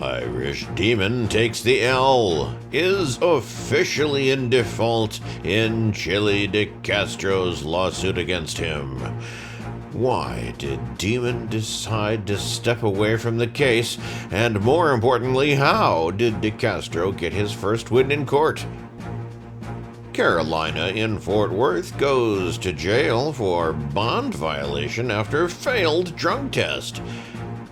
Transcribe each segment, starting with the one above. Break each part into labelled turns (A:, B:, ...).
A: Irish Demon takes the L, is officially in default in CHILLE DECASTRO's lawsuit against him. Why did Demon decide to step away from the case? And more importantly, how did DeCastro get his first win in court? Carolina in Fort Worth goes to jail for bond violation after failed drug test.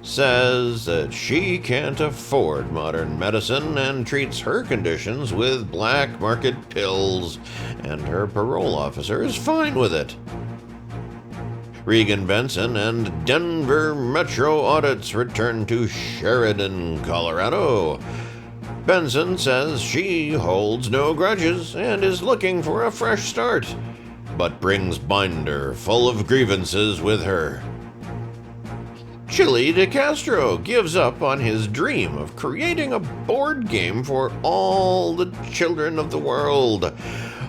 A: Says that she can't afford modern medicine and treats her conditions with black market pills, and her parole officer is fine with it. REGAN, Benson, and Denver Metro Audits return to Sheridan, Colorado. Benson says she holds no grudges and is looking for a fresh start, but brings binder full of grievances with her. CHILLE DECASTRO gives up on his dream of creating a board game for all the children of the world.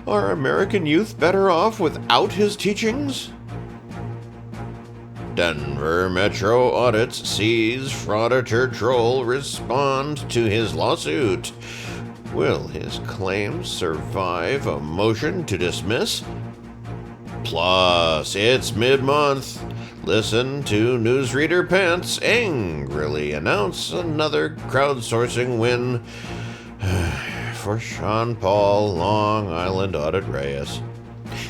A: Are American youth better off without his teachings? Denver Metro Audits sees Frauditor Troll respond to his lawsuit. Will his claims survive a motion to dismiss? Plus, it's mid-month. Listen to newsreader Pants angrily announce another crowdsourcing win for SEANPAUL Long Island Audit REYES.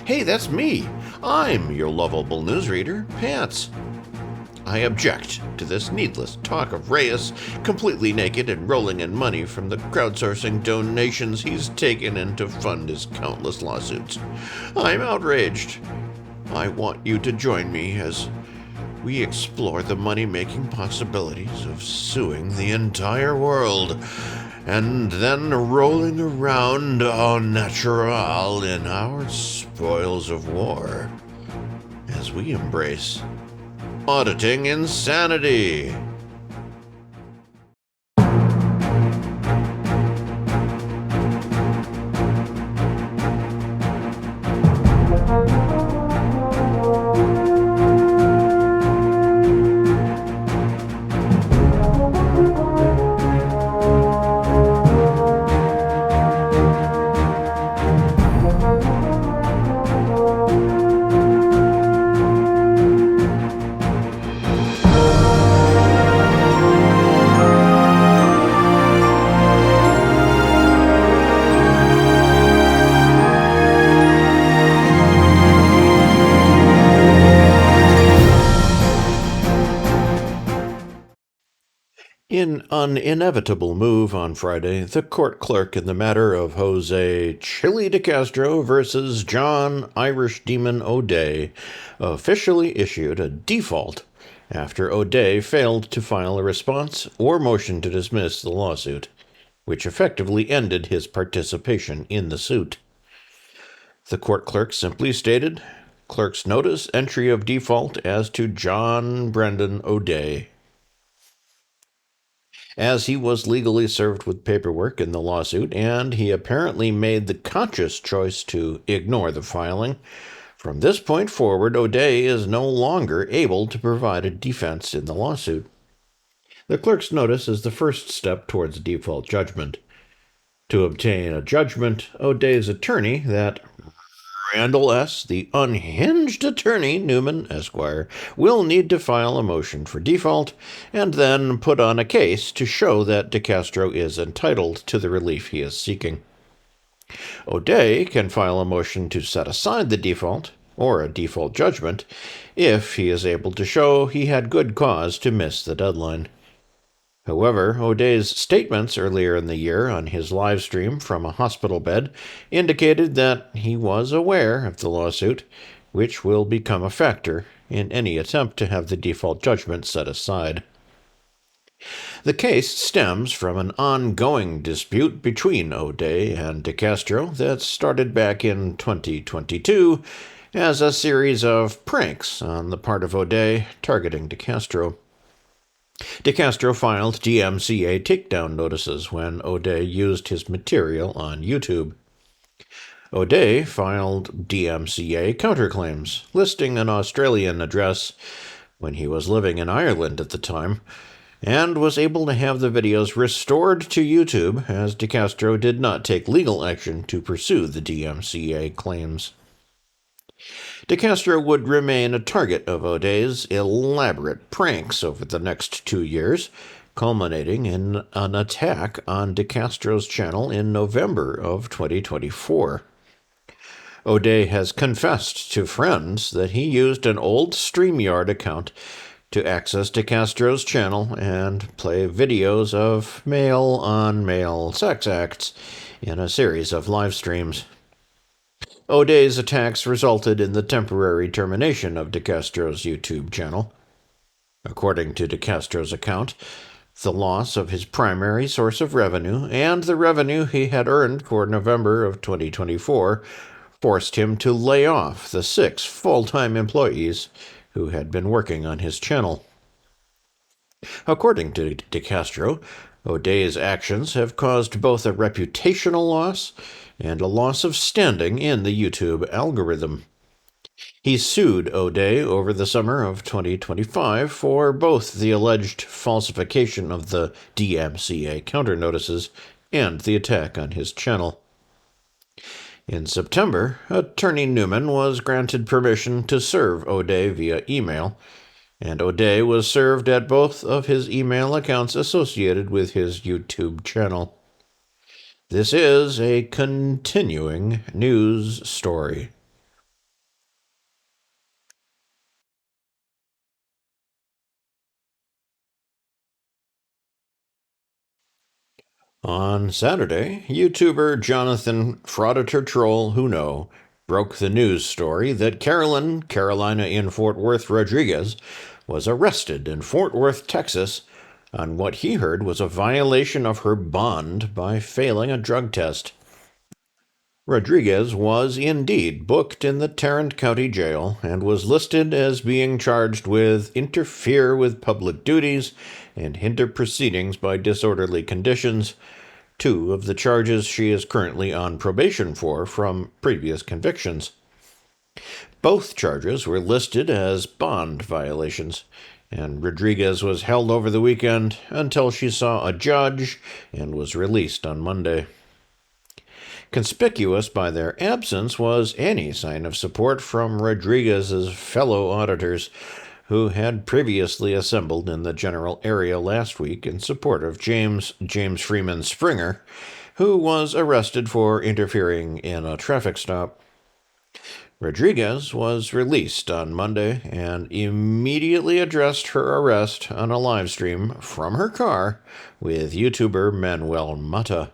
A: Hey, that's me. I'm your lovable newsreader, Pants. I object to this needless talk of Reyes completely naked and rolling in money from the crowdsourcing donations he's taken in to fund his countless lawsuits. I'm outraged. I want you to join me as we explore the money-making possibilities of suing the entire world and then rolling around au natural in our spoils of war as we embrace auditing insanity. In an inevitable move on Friday, the court clerk in the matter of Jose CHILLE DECASTRO versus John Irish Demon O'Day officially issued a default after O'Day failed to file a response or motion to dismiss the lawsuit, which effectively ended his participation in the suit. The court clerk simply stated, "Clerk's notice entry of default as to John Brendan O'Day." As he was legally served with paperwork in the lawsuit, and he apparently made the conscious choice to ignore the filing, from this point forward, O'Day is no longer able to provide a defense in the lawsuit. The clerk's notice is the first step towards a default judgment. To obtain a judgment, O'Day's attorney, that Randall S., the unhinged attorney, Newman, Esquire, will need to file a motion for default and then put on a case to show that DeCastro is entitled to the relief he is seeking. O'Day can file a motion to set aside the default, or a default judgment, if he is able to show he had good cause to miss the deadline. However, O'Day's statements earlier in the year on his live stream from a hospital bed indicated that he was aware of the lawsuit, which will become a factor in any attempt to have the default judgment set aside. The case stems from an ongoing dispute between O'Day and DeCastro that started back in 2022 as a series of pranks on the part of O'Day targeting DeCastro. DeCastro filed DMCA takedown notices when O'Day used his material on YouTube. O'Day filed DMCA counterclaims, listing an Australian address when he was living in Ireland at the time, and was able to have the videos restored to YouTube, as DeCastro did not take legal action to pursue the DMCA claims. DeCastro would remain a target of O'Day's elaborate pranks over the next 2 years, culminating in an attack on DeCastro's channel in November of 2024. O'Day has confessed to friends that he used an old StreamYard account to access DeCastro's channel and play videos of male-on-male sex acts in a series of live streams. O'Day's attacks resulted in the temporary termination of DeCastro's YouTube channel. According to DeCastro's account, the loss of his primary source of revenue and the revenue he had earned for November of 2024 forced him to lay off the 6 full-time employees who had been working on his channel. According to DeCastro, O'Day's actions have caused both a reputational loss and a loss of standing in the YouTube algorithm. He sued O'Day over the summer of 2025 for both the alleged falsification of the DMCA counter notices and the attack on his channel. In September, Attorney Newman was granted permission to serve O'Day via email, and O'Day was served at both of his email accounts associated with his YouTube channel. This is a continuing news story. On Saturday, YouTuber Jonathan Frauditor Troll Who Know broke the news story that Carolina in Fort Worth Rodriguez was arrested in Fort Worth, Texas, on what he heard was a violation of her bond by failing a drug test. Rodriguez was indeed booked in the Tarrant County Jail and was listed as being charged with interfere with public duties and hinder proceedings by disorderly conditions, 2 of the charges she is currently on probation for from previous convictions. Both charges were listed as bond violations, and Rodriguez was held over the weekend until she saw a judge and was released on Monday. Conspicuous by their absence was any sign of support from Rodriguez's fellow auditors, who had previously assembled in the general area last week in support of James Freeman Springer, who was arrested for interfering in a traffic stop. Rodriguez was released on Monday and immediately addressed her arrest on a live stream from her car with YouTuber Manuel Mata.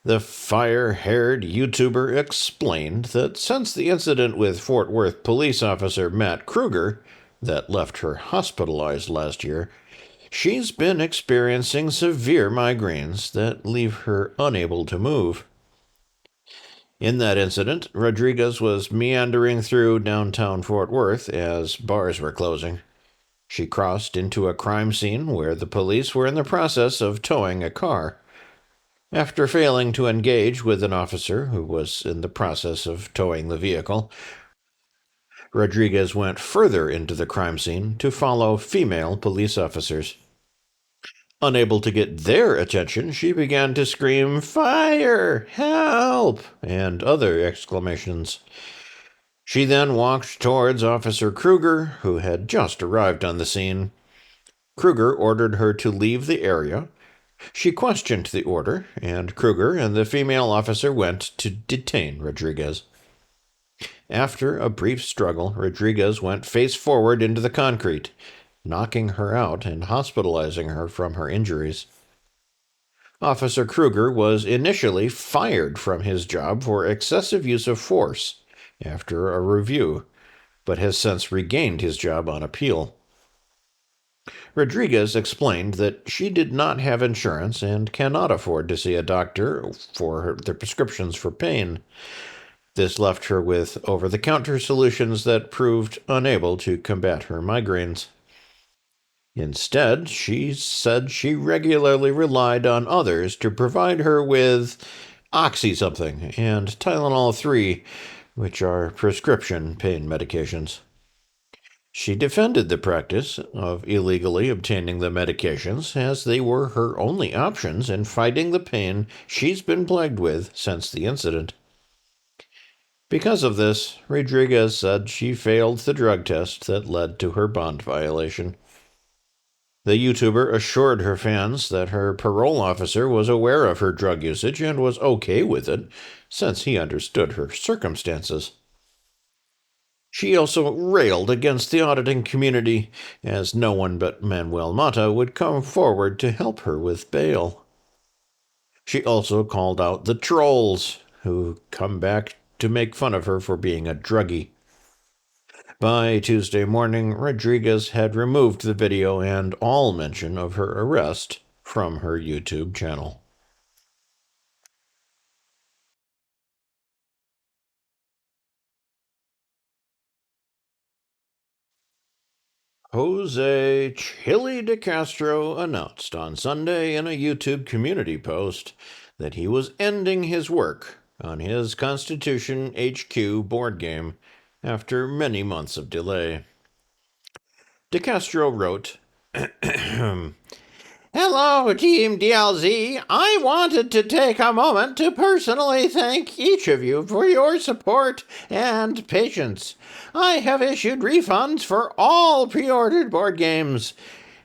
A: The fire-haired YouTuber explained that since the incident with Fort Worth police officer Matt Kruger that left her hospitalized last year, she's been experiencing severe migraines that leave her unable to move. In that incident, Rodriguez was meandering through downtown Fort Worth as bars were closing. She crossed into a crime scene where the police were in the process of towing a car. After failing to engage with an officer who was in the process of towing the vehicle, Rodriguez went further into the crime scene to follow female police officers. Unable to get their attention, she began to scream, "Fire! Help!" and other exclamations. She then walked towards Officer Kruger, who had just arrived on the scene. Kruger ordered her to leave the area. She questioned the order, and Kruger and the female officer went to detain Rodriguez. After a brief struggle, Rodriguez went face forward into the concrete, knocking her out and hospitalizing her from her injuries. Officer Kruger was initially fired from his job for excessive use of force after a review, but has since regained his job on appeal. Rodriguez explained that she did not have insurance and cannot afford to see a doctor for the prescriptions for pain. This left her with over-the-counter solutions that proved unable to combat her migraines. Instead, she said she regularly relied on others to provide her with Oxy something and Tylenol 3, which are prescription pain medications. She defended the practice of illegally obtaining the medications as they were her only options in fighting the pain she's been plagued with since the incident. Because of this, Rodriguez said she failed the drug test that led to her bond violation. The YouTuber assured her fans that her parole officer was aware of her drug usage and was okay with it, since he understood her circumstances. She also railed against the auditing community, as no one but Manuel Mata would come forward to help her with bail. She also called out the trolls, who come back to make fun of her for being a druggie. By Tuesday morning, Rodriguez had removed the video and all mention of her arrest from her YouTube channel. Jose "Chille DeCastro" announced on Sunday in a YouTube community post that he was ending his work on his Constitution HQ board game after many months of delay. DeCastro wrote, "Hello, Team DLZ. I wanted to take a moment to personally thank each of you for your support and patience. I have issued refunds for all pre-ordered board games.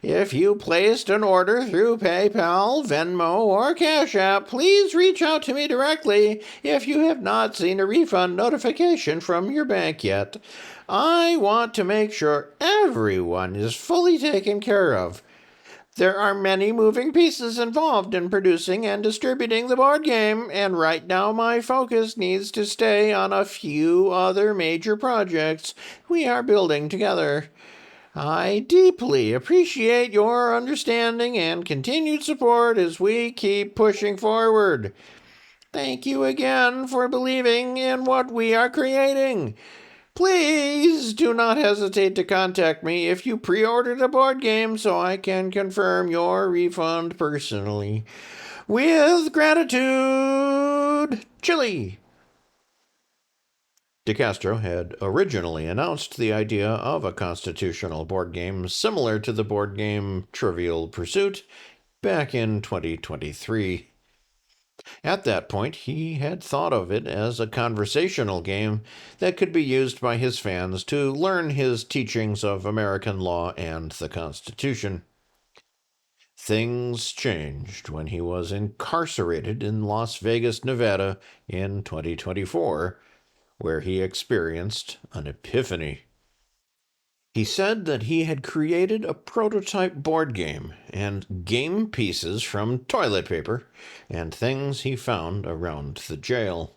A: If you placed an order through PayPal, Venmo, or Cash App, please reach out to me directly if you have not seen a refund notification from your bank yet. I want to make sure everyone is fully taken care of. There are many moving pieces involved in producing and distributing the board game, and right now my focus needs to stay on a few other major projects we are building together. I deeply appreciate your understanding and continued support as we keep pushing forward. Thank you again for believing in what we are creating. Please do not hesitate to contact me if you pre-ordered a board game so I can confirm your refund personally. With gratitude, Chille." DeCastro had originally announced the idea of a constitutional board game similar to the board game Trivial Pursuit back in 2023. At that point, he had thought of it as a conversational game that could be used by his fans to learn his teachings of American law and the Constitution. Things changed when he was incarcerated in Las Vegas, Nevada in 2024, where he experienced an epiphany. He said that he had created a prototype board game and game pieces from toilet paper and things he found around the jail.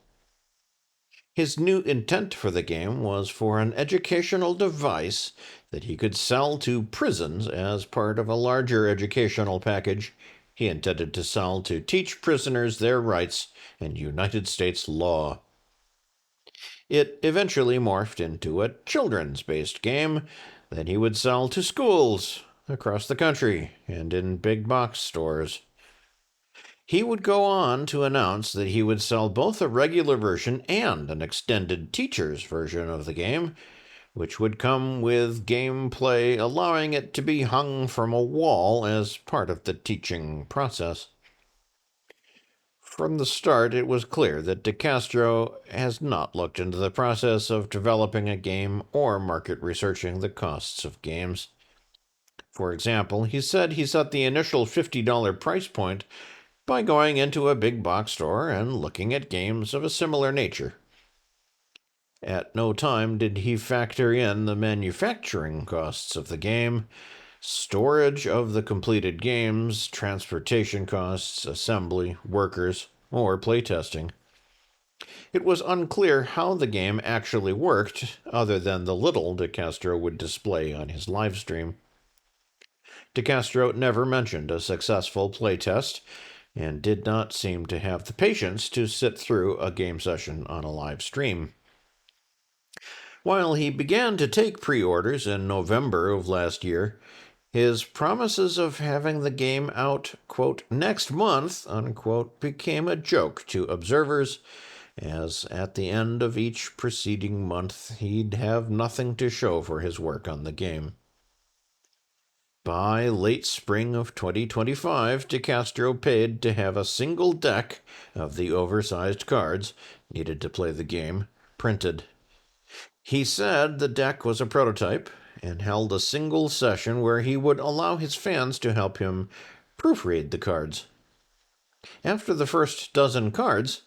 A: His new intent for the game was for an educational device that he could sell to prisons as part of a larger educational package he intended to sell to teach prisoners their rights and United States law. It eventually morphed into a children's-based game that he would sell to schools across the country and in big box stores. He would go on to announce that he would sell both a regular version and an extended teacher's version of the game, which would come with gameplay allowing it to be hung from a wall as part of the teaching process. From the start, it was clear that DeCastro has not looked into the process of developing a game or market researching the costs of games. For example, he said he set the initial $50 price point by going into a big box store and looking at games of a similar nature. At no time did he factor in the manufacturing costs of the game, storage of the completed games, transportation costs, assembly, workers, or playtesting. It was unclear how the game actually worked, other than the little DeCastro would display on his livestream. DeCastro never mentioned a successful playtest, and did not seem to have the patience to sit through a game session on a live stream. While he began to take pre-orders in November of last year, his promises of having the game out, quote, next month, unquote, became a joke to observers as at the end of each preceding month he'd have nothing to show for his work on the game. By late spring of 2025, DeCastro paid to have a single deck of the oversized cards needed to play the game printed. He said the deck was a prototype and held a single session where he would allow his fans to help him proofread the cards. After the first dozen cards,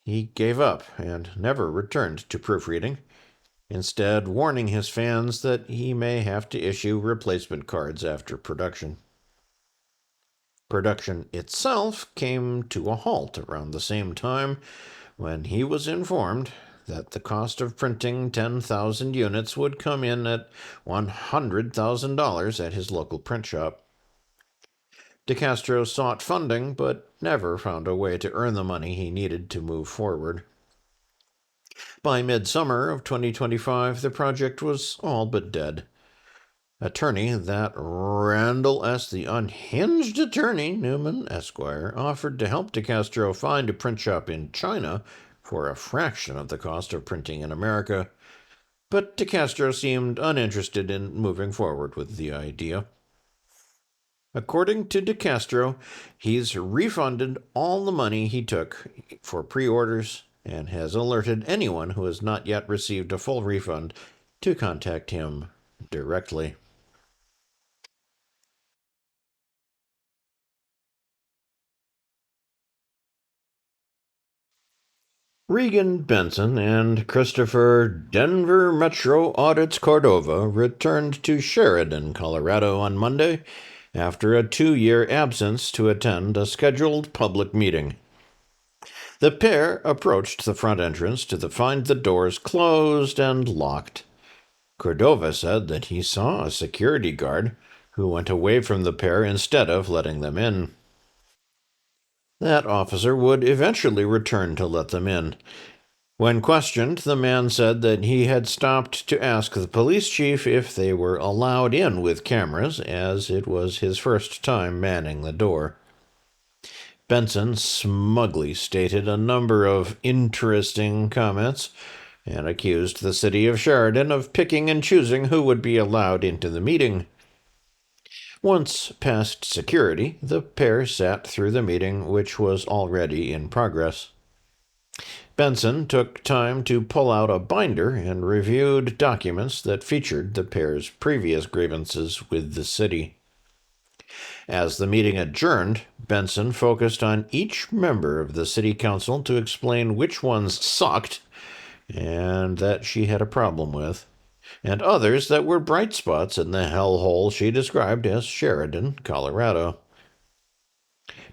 A: he gave up and never returned to proofreading, instead warning his fans that he may have to issue replacement cards after production. Production itself came to a halt around the same time when he was informed that the cost of printing 10,000 units would come in at $100,000 at his local print shop. DeCastro sought funding, but never found a way to earn the money he needed to move forward. By midsummer of 2025, the project was all but dead. Attorney, that Randall S., the unhinged attorney, Newman, Esquire, offered to help DeCastro find a print shop in China for a fraction of the cost of printing in America, but DeCastro seemed uninterested in moving forward with the idea. According to DeCastro, he's refunded all the money he took for pre-orders and has alerted anyone who has not yet received a full refund to contact him directly. Regan Benson and Christopher Denver Metro Audits Cordova returned to Sheridan, Colorado on Monday after a 2-year absence to attend a scheduled public meeting. The pair approached the front entrance to find the doors closed and locked. Cordova said that he saw a security guard who went away from the pair instead of letting them in. That officer would eventually return to let them in. When questioned, the man said that he had stopped to ask the police chief if they were allowed in with cameras, as it was his first time manning the door. Benson smugly stated a number of interesting comments and accused the city of Sheridan of picking and choosing who would be allowed into the meeting. Once past security, the pair sat through the meeting, which was already in progress. Benson took time to pull out a binder and reviewed documents that featured the pair's previous grievances with the city. As the meeting adjourned, Benson focused on each member of the city council to explain which ones sucked and that she had a problem with, and others that were bright spots in the hellhole she described as Sheridan, Colorado.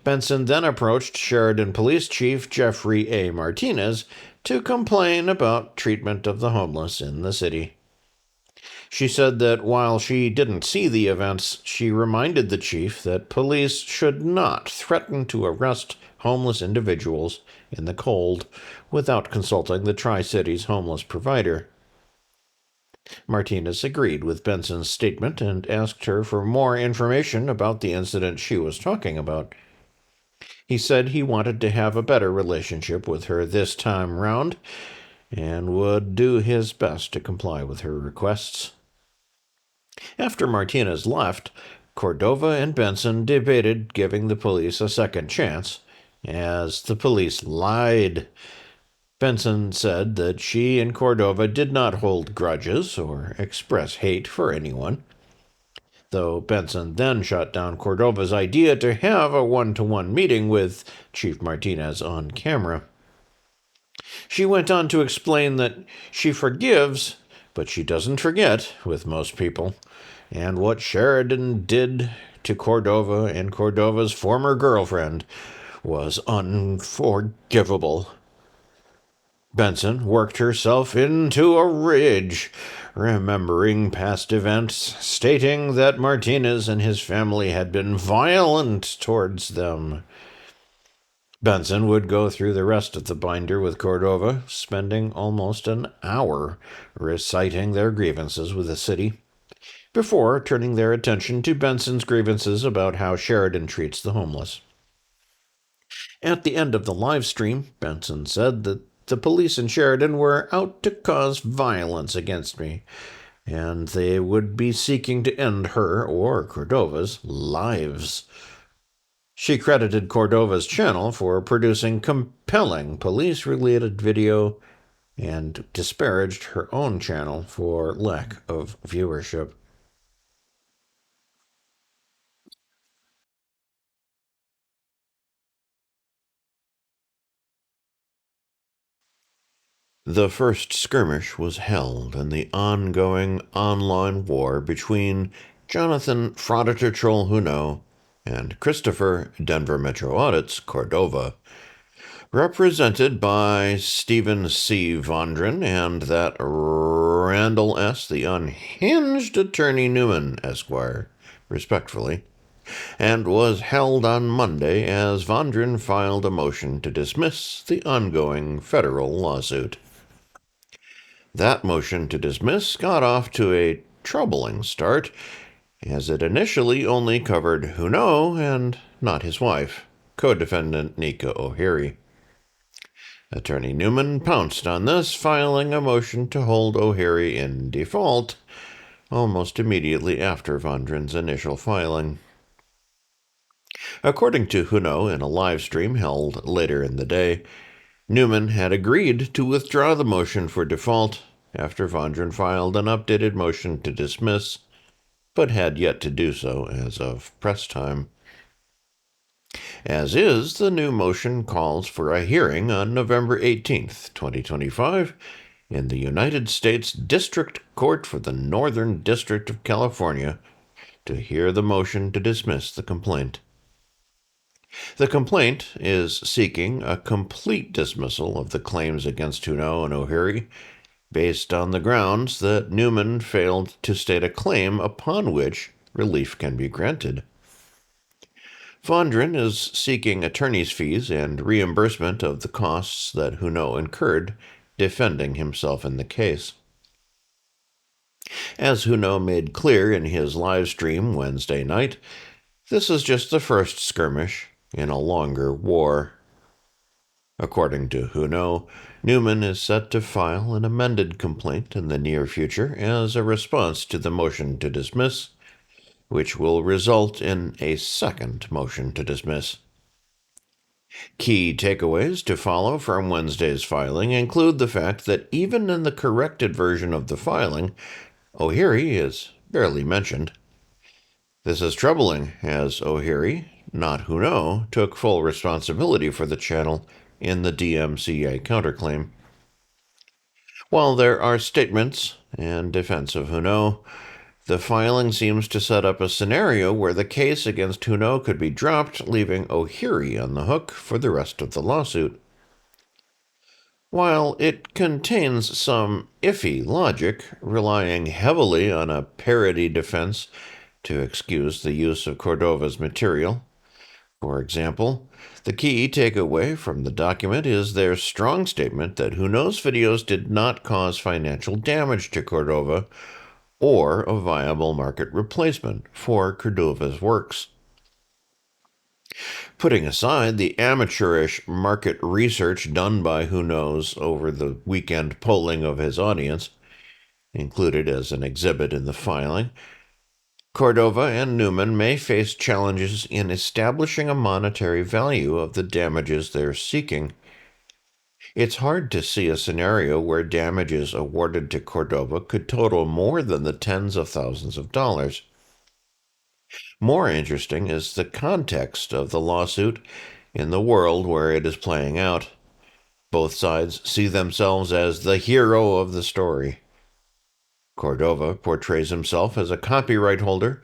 A: Benson then approached Sheridan Police Chief Jeffrey A. Martinez to complain about treatment of the homeless in the city. She said that while she didn't see the events, she reminded the chief that police should not threaten to arrest homeless individuals in the cold without consulting the Tri-Cities homeless provider. Martinez agreed with Benson's statement and asked her for more information about the incident she was talking about. He said he wanted to have a better relationship with her this time round and would do his best to comply with her requests. After Martinez left, Cordova and Benson debated giving the police a second chance, as the police lied. Benson said that she and Cordova did not hold grudges or express hate for anyone, though Benson then shot down Cordova's idea to have a one-to-one meeting with Chief Martinez on camera. She went on to explain that she forgives, but she doesn't forget with most people, and what Sheridan did to Cordova and Cordova's former girlfriend was unforgivable. Benson worked herself into a rage, remembering past events, stating that Martinez and his family had been violent towards them. Benson would go through the rest of the binder with Cordova, spending almost an hour reciting their grievances with the city, before turning their attention to Benson's grievances about how Sheridan treats the homeless. At the end of the live stream, Benson said that the police in Sheridan were out to cause violence against me, and they would be seeking to end her or Cordova's lives. She credited Cordova's channel for producing compelling police-related video and disparaged her own channel for lack of viewership. The first skirmish was held in the ongoing online war between Jonathan Frauditor Troll Huneau and Christopher Denver Metro Audits Cordova, represented by Stephen C. Vondran and that Randall S. the unhinged Attorney Newman, Esquire, respectfully, and was held on Monday as Vondran filed a motion to dismiss the ongoing federal lawsuit. That motion to dismiss got off to a troubling start, as it initially only covered Huneau and not his wife, co-defendant Nika O'Leary. Attorney Newman pounced on this, filing a motion to hold O'Leary in default almost immediately after Vondran's initial filing. According to Huneau in a live stream held later in the day, Newman had agreed to withdraw the motion for default after Vondran filed an updated motion to dismiss, but had yet to do so as of press time. As is, the new motion calls for a hearing on November 18th, 2025, in the United States District Court for the Northern District of California to hear the motion to dismiss the complaint. The complaint is seeking a complete dismissal of the claims against Huneau and O'Leary based on the grounds that Newman failed to state a claim upon which relief can be granted. Vondran is seeking attorney's fees and reimbursement of the costs that Huneau incurred defending himself in the case. As Huneau made clear in his live stream Wednesday night, this is just the first skirmish in a longer war. According to Huneau, Newman is set to file an amended complaint in the near future as a response to the motion to dismiss, which will result in a second motion to dismiss. Key takeaways to follow from Wednesday's filing include the fact that even in the corrected version of the filing, O'Leary is barely mentioned. This is troubling, as O'Leary, not Huneau, took full responsibility for the channel in the DMCA counterclaim. While there are statements in defense of Huneau, the filing seems to set up a scenario where the case against Huneau could be dropped, leaving O'Leary on the hook for the rest of the lawsuit. While it contains some iffy logic, relying heavily on a parody defense to excuse the use of Cordova's material, for example, the key takeaway from the document is their strong statement that Huneau's videos did not cause financial damage to Cordova or a viable market replacement for Cordova's works. Putting aside the amateurish market research done by Huneau's over the weekend polling of his audience, included as an exhibit in the filing, Cordova and Newman may face challenges in establishing a monetary value of the damages they're seeking. It's hard to see a scenario where damages awarded to Cordova could total more than the tens of thousands of dollars. More interesting is the context of the lawsuit in the world where it is playing out. Both sides see themselves as the hero of the story. Cordova portrays himself as a copyright holder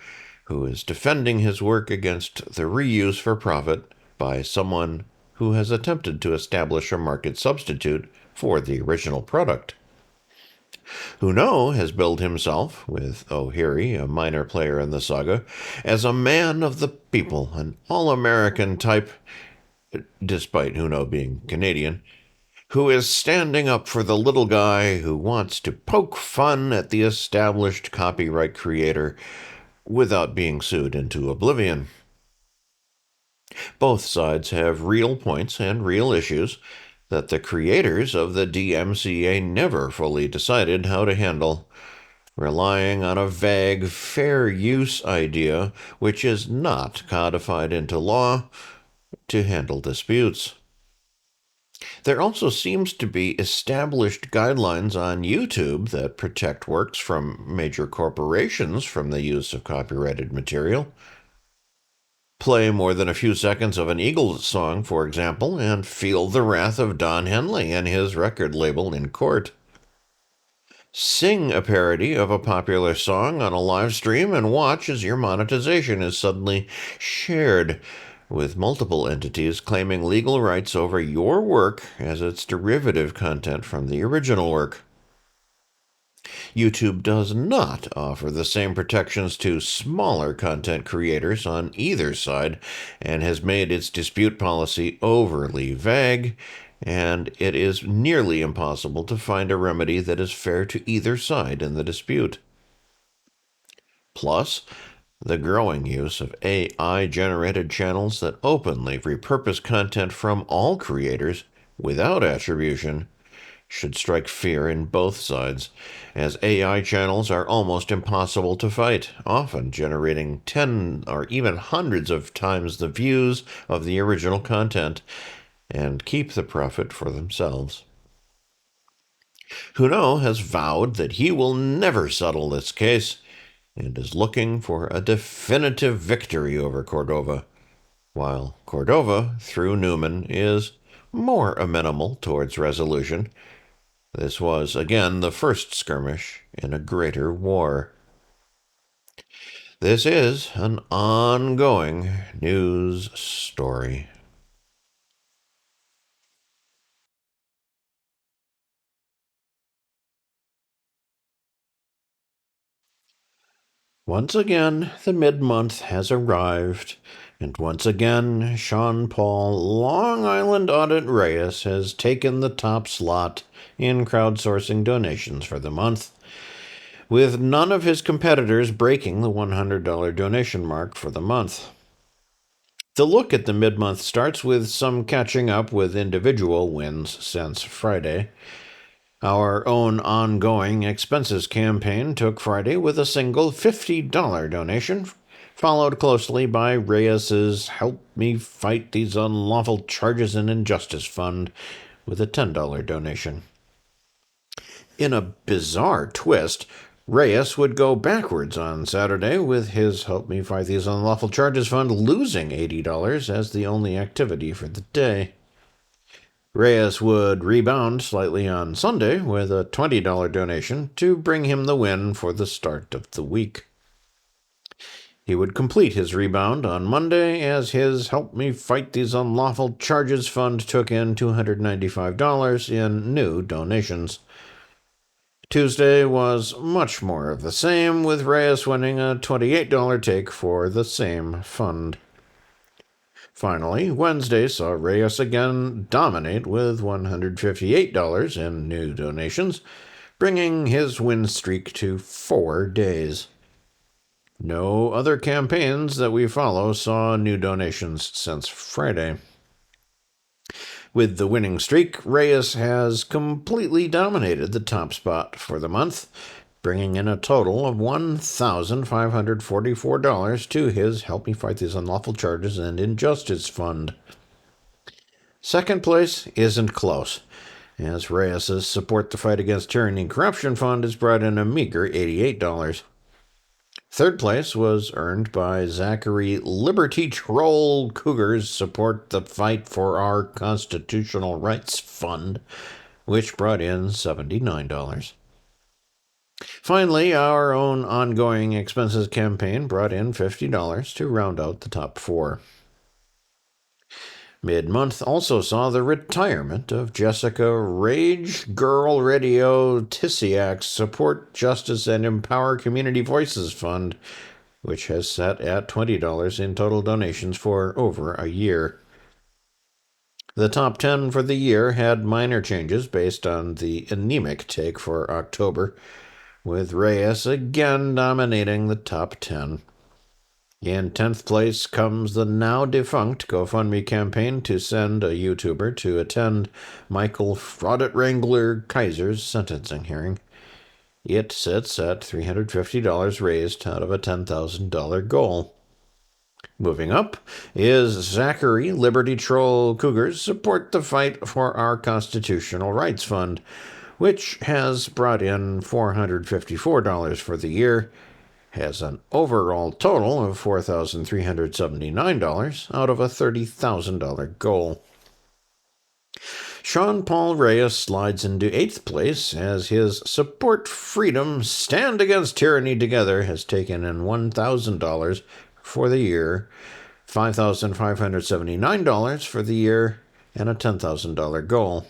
A: who is defending his work against the reuse for profit by someone who has attempted to establish a market substitute for the original product. Huneau has billed himself, with O'Leary, a minor player in the saga, as a man of the people, an all-American type, despite Huneau being Canadian, who is standing up for the little guy who wants to poke fun at the established copyright creator without being sued into oblivion. Both sides have real points and real issues, that the creators of the DMCA never fully decided how to handle, relying on a vague fair use idea which is not codified into law to handle disputes. There also seems to be established guidelines on YouTube that protect works from major corporations from the use of copyrighted material. Play more than a few seconds of an Eagles song, for example, and feel the wrath of Don Henley and his record label in court. Sing a parody of a popular song on a live stream and watch as your monetization is suddenly shared, with multiple entities claiming legal rights over your work as its derivative content from the original work. YouTube does not offer the same protections to smaller content creators on either side and has made its dispute policy overly vague, and it is nearly impossible to find a remedy that is fair to either side in the dispute. Plus, the growing use of AI-generated channels that openly repurpose content from all creators without attribution should strike fear in both sides, as AI channels are almost impossible to fight, often generating 10 or even hundreds of times the views of the original content, and keep the profit for themselves. Huno has vowed that he will never settle this case, and is looking for a definitive victory over Cordova, while Cordova, through Newman, is more amenable towards resolution. This was, again, the first skirmish in a greater war. This is an ongoing news story. Once again, the mid-month has arrived, and once again, SEANPAUL Long Island Audit Reyes has taken the top slot in crowdsourcing donations for the month, with none of his competitors breaking the $100 donation mark for the month. The look at the mid-month starts with some catching up with individual wins since Friday. Our own ongoing expenses campaign took Friday with a single $50 donation, followed closely by Reyes's Help Me Fight These Unlawful Charges and Injustice Fund with a $10 donation. In a bizarre twist, Reyes would go backwards on Saturday, with his Help Me Fight These Unlawful Charges Fund losing $80 as the only activity for the day. Reyes would rebound slightly on Sunday with a $20 donation to bring him the win for the start of the week. He would complete his rebound on Monday as his Help Me Fight These Unlawful Charges Fund took in $295 in new donations. Tuesday was much more of the same, with Reyes winning a $28 take for the same fund. Finally, Wednesday saw Reyes again dominate with $158 in new donations, bringing his win streak to 4 days. No other campaigns that we follow saw new donations since Friday. With the winning streak, Reyes has completely dominated the top spot for the month, bringing in a total of $1,544 to his Help Me Fight These Unlawful Charges and Injustice Fund. Second place isn't close, as Reyes's Support the Fight Against Tyranny and Corruption Fund has brought in a meager $88. Third place was earned by Zachary Liberty Troll Cougar's Support the Fight for Our Constitutional Rights Fund, which brought in $79. Finally, our own ongoing expenses campaign brought in $50 to round out the top 4. Mid-month also saw the retirement of Jessica Rage Girl Radio Tissiak's Support, Justice, and Empower Community Voices Fund, which has sat at $20 in total donations for over a year. The top 10 for the year had minor changes based on the anemic take for October, with Reyes again dominating the top 10. In 10th place comes the now defunct GoFundMe campaign to send a YouTuber to attend Michael Fraudit Wrangler Kaiser's sentencing hearing. It sits at $350 raised out of a $10,000 goal. Moving up is Zachary Liberty Troll Cougars Support the Fight for Our Constitutional Rights Fund, which has brought in $454 for the year, has an overall total of $4,379 out of a $30,000 goal. SEANPAUL Reyes slides into 8th place as his Support Freedom, Stand Against Tyranny Together has taken in $1,000 for the year, $5,579 for the year, and a $10,000 goal.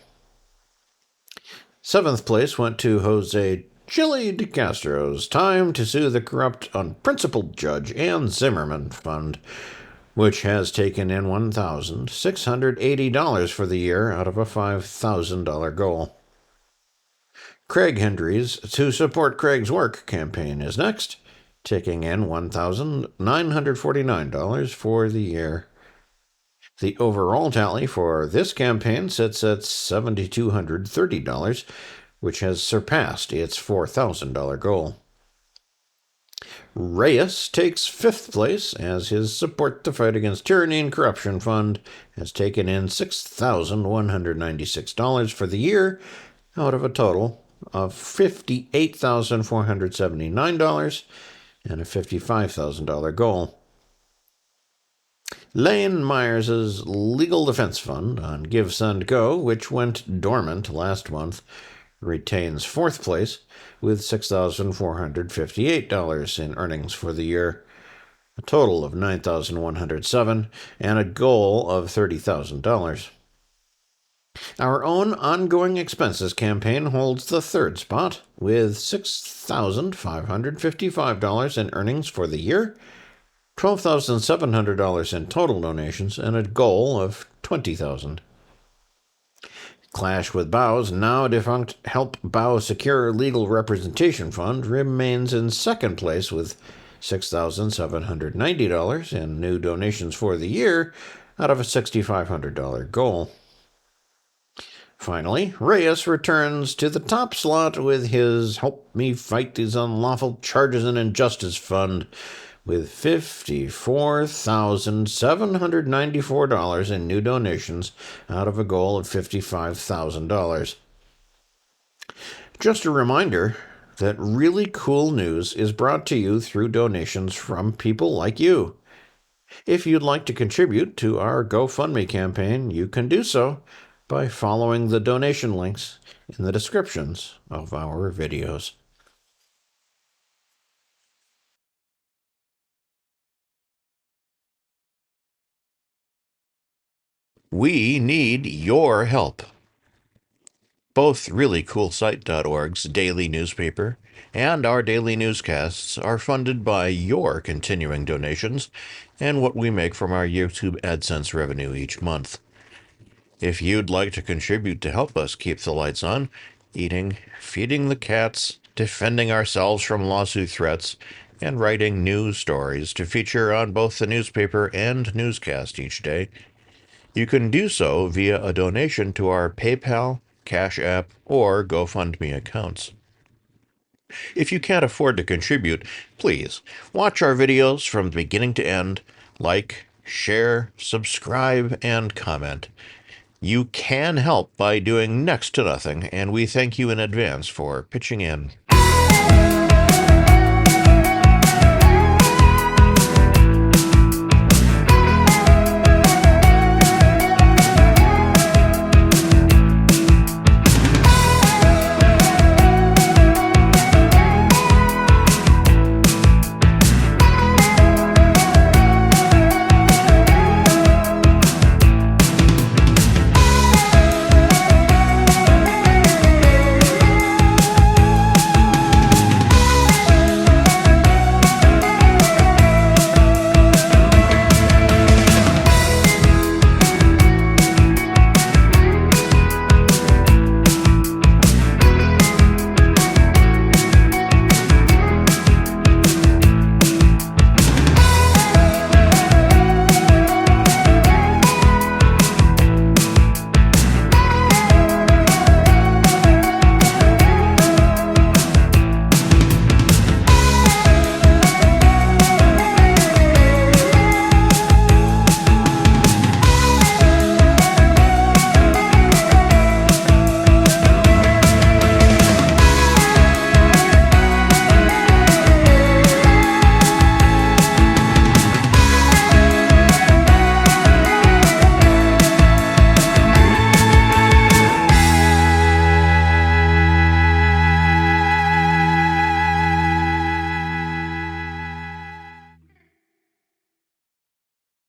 A: 7th place went to Jose CHILLE DECASTRO's Time to Sue the Corrupt Unprincipled Judge Ann Zimmerman Fund, which has taken in $1,680 for the year out of a $5,000 goal. Craig Hendry's To Support Craig's Work campaign is next, taking in $1,949 for the year. The overall tally for this campaign sits at $7,230, which has surpassed its $4,000 goal. Reyes takes 5th place as his Support the Fight Against Tyranny and Corruption Fund has taken in $6,196 for the year out of a total of $58,479 and a $55,000 goal. Lane Myers's Legal Defense Fund on Give, Send, Go, which went dormant last month, retains 4th place with $6,458 in earnings for the year, a total of $9,107 and a goal of $30,000. Our own Ongoing Expenses campaign holds the 3rd spot with $6,555 in earnings for the year, $12,700 in total donations, and a goal of $20,000. Clash with Bow's now defunct Help Bow Secure Legal Representation Fund remains in 2nd place with $6,790 in new donations for the year out of a $6,500 goal. Finally, Reyes returns to the top slot with his Help Me Fight These Unlawful Charges and Injustice Fund with $54,794 in new donations out of a goal of $55,000. Just a reminder that Really Cool News is brought to you through donations from people like you. If you'd like to contribute to our GoFundMe campaign, you can do so by following the donation links in the descriptions of our videos. We need your help. Both ReallyCoolSite.org's daily newspaper and our daily newscasts are funded by your continuing donations and what we make from our YouTube AdSense revenue each month. If you'd like to contribute to help us keep the lights on, eating, feeding the cats, defending ourselves from lawsuit threats, and writing news stories to feature on both the newspaper and newscast each day, you can do so via a donation to our PayPal, Cash App, or GoFundMe accounts. If you can't afford to contribute, please watch our videos from beginning to end, like, share, subscribe, and comment. You can help by doing next to nothing, and we thank you in advance for pitching in.